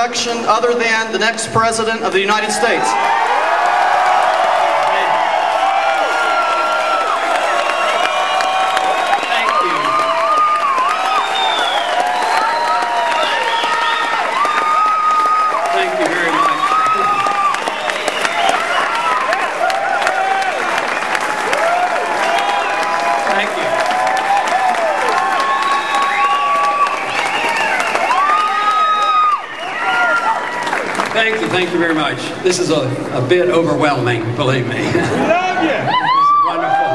introduction other than the next President of the United States. Thank you very much. This is a bit overwhelming, believe me. We love you. This is wonderful.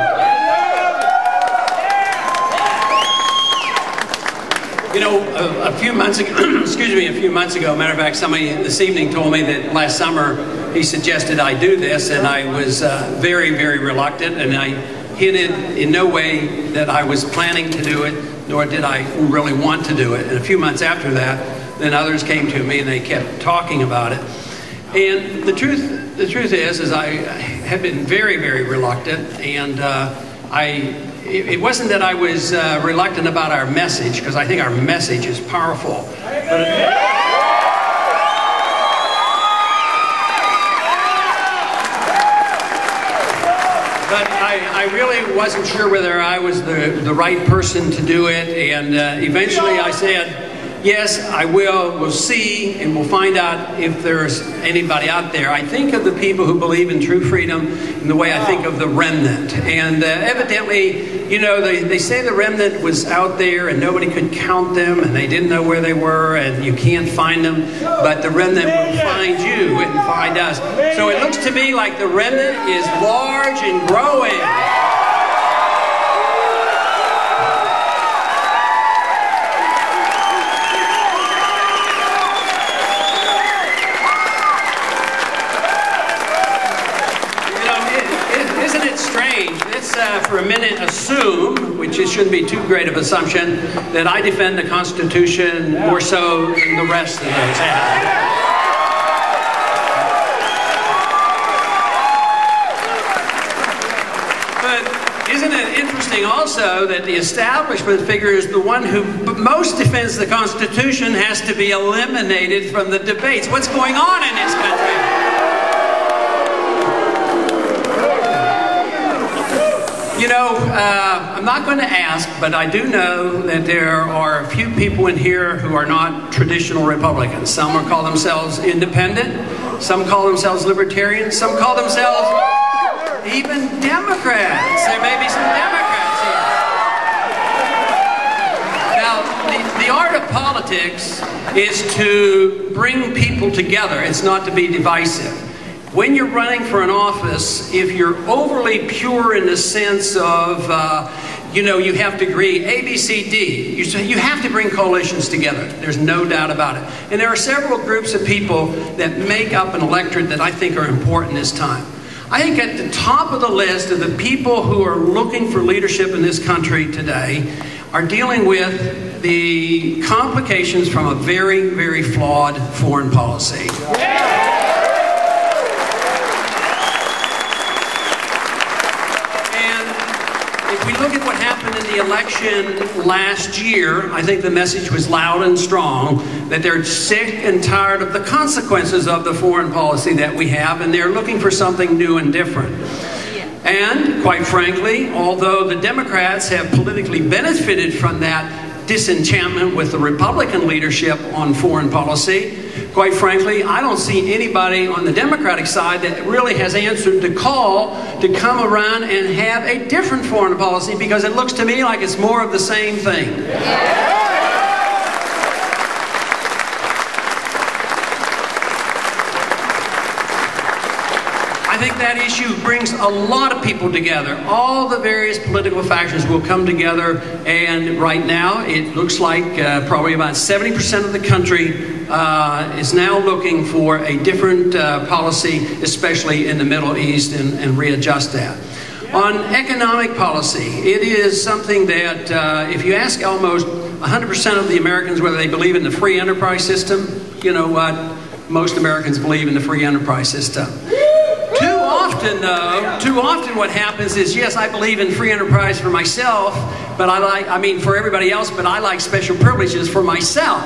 You know, a few months ago, matter of fact, somebody this evening told me that last summer he suggested I do this, and I was very, very reluctant, and I hinted in no way that I was planning to do it, nor did I really want to do it. And a few months after that, then others came to me and they kept talking about it. And the truth is I have been very, very reluctant, and it wasn't that I was reluctant about our message, because I think our message is powerful. But I really wasn't sure whether I was the right person to do it, and eventually I said, yes, I will. We'll see, and we'll find out if there's anybody out there. I think of the people who believe in true freedom in the way I think of the remnant. And evidently, you know, they say the remnant was out there and nobody could count them, and they didn't know where they were, and you can't find them. But the remnant will find you and find us. So it looks to me like the remnant is large and growing. For a minute assume, which it shouldn't be too great of an assumption, that I defend the Constitution more so than the rest of those have. But isn't it interesting also that the establishment figure is the one who most defends the Constitution has to be eliminated from the debates? What's going on in this country? You know, I'm not going to ask, but I do know that there are a few people in here who are not traditional Republicans. Some call themselves independent, some call themselves libertarians, some call themselves even Democrats. There may be some Democrats here. Now, the art of politics is to bring people together. It's not to be divisive. When you're running for an office, if you're overly pure in the sense of, you know, you have to agree A, B, C, D, you have to bring coalitions together. There's no doubt about it. And there are several groups of people that make up an electorate that I think are important this time. I think at the top of the list of the people who are looking for leadership in this country today are dealing with the complications from a very, very flawed foreign policy. If we look at what happened in the election last year, I think the message was loud and strong that they're sick and tired of the consequences of the foreign policy that we have, and they're looking for something new and different. And, quite frankly, although the Democrats have politically benefited from that disenchantment with the Republican leadership on foreign policy, quite frankly, I don't see anybody on the Democratic side that really has answered the call to come around and have a different foreign policy, because it looks to me like it's more of the same thing. I think that issue brings a lot of people together. All the various political factions will come together, and right now it looks like probably about 70% of the country is now looking for a different policy, especially in the Middle East, and readjust that. On economic policy, it is something that if you ask almost 100% of the Americans whether they believe in the free enterprise system, you know what? Most Americans believe in the free enterprise system. Too often what happens is, yes, I believe in free enterprise for myself, but for everybody else, but I like special privileges for myself.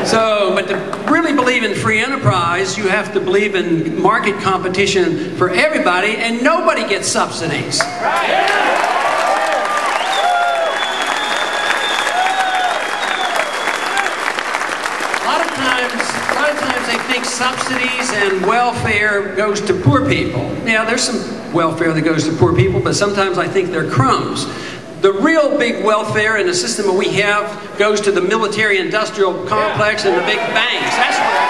So, but to really believe in free enterprise, you have to believe in market competition for everybody, and nobody gets subsidies. A lot of times they think subsidies and welfare goes to poor people. Yeah, there's some welfare that goes to poor people, but sometimes I think they're crumbs. The real big welfare in the system that we have goes to the military-industrial complex and the big banks. That's where it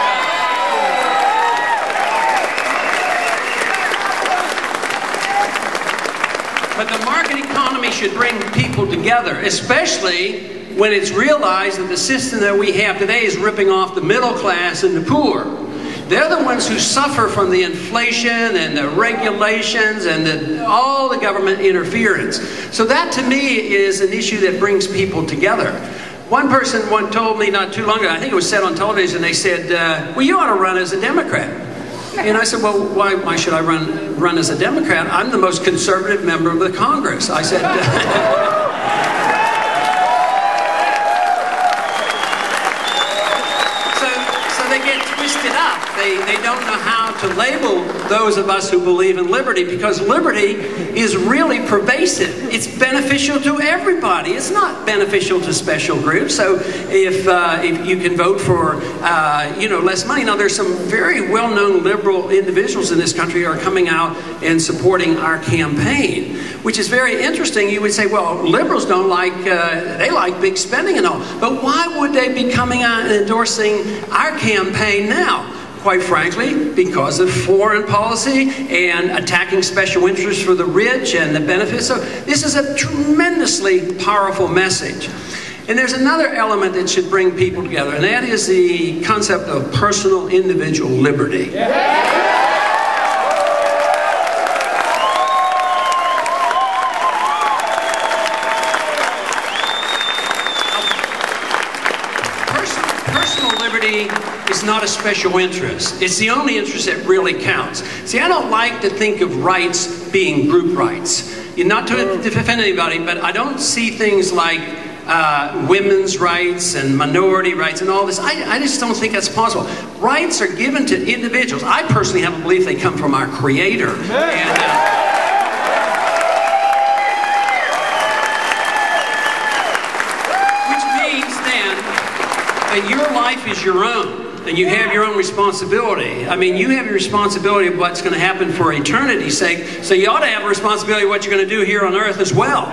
goes. But the market economy should bring people together, especially when it's realized that the system that we have today is ripping off the middle class and the poor. They're the ones who suffer from the inflation and the regulations and all the government interference. So that, to me, is an issue that brings people together. One person told me not too long ago, I think it was said on television, they said, well, you ought to run as a Democrat. And I said, well, why should I run as a Democrat? I'm the most conservative member of the Congress. I said... They don't know how to label those of us who believe in liberty, because liberty is really pervasive. It's beneficial to everybody. It's not beneficial to special groups. So if you can vote for less money. Now, there's some very well-known liberal individuals in this country who are coming out and supporting our campaign, which is very interesting. You would say, well, liberals don't like, they like big spending and all. But why would they be coming out and endorsing our campaign now? Quite frankly, because of foreign policy and attacking special interests for the rich and the benefits. So this is a tremendously powerful message. And there's another element that should bring people together, and that is the concept of personal individual liberty. Personal liberty is not a special interest. It's the only interest that really counts. See, I don't like to think of rights being group rights. Not to defend anybody, but I don't see things like women's rights and minority rights and all this. I just don't think that's possible. Rights are given to individuals. I personally have a belief they come from our Creator. Which means then that your life is your own. And you have your own responsibility. I mean, you have your responsibility of what's going to happen for eternity's sake, so you ought to have a responsibility of what you're going to do here on earth as well.